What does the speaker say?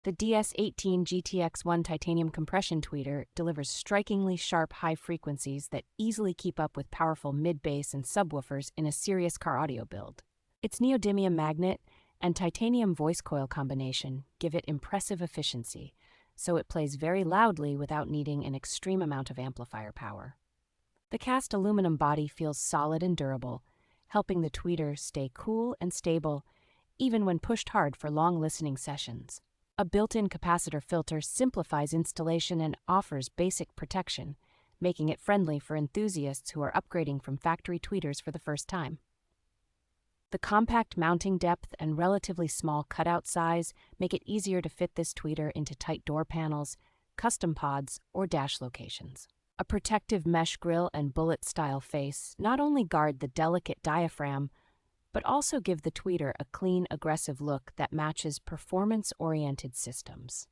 The DS18 GTX1 titanium compression tweeter delivers strikingly sharp high frequencies that easily keep up with powerful mid-bass and subwoofers in a serious car audio build. Its neodymium magnet and titanium voice coil combination give it impressive efficiency, so it plays very loudly without needing an extreme amount of amplifier power. The cast aluminum body feels solid and durable, helping the tweeter stay cool and stable even when pushed hard for long listening sessions. A built-in capacitor filter simplifies installation and offers basic protection, making it friendly for enthusiasts who are upgrading from factory tweeters for the first time. The compact mounting depth and relatively small cutout size make it easier to fit this tweeter into tight door panels, custom pods, or dash locations. A protective mesh grille and bullet-style face not only guard the delicate diaphragm, but also give the tweeter a clean, aggressive look that matches performance-oriented systems.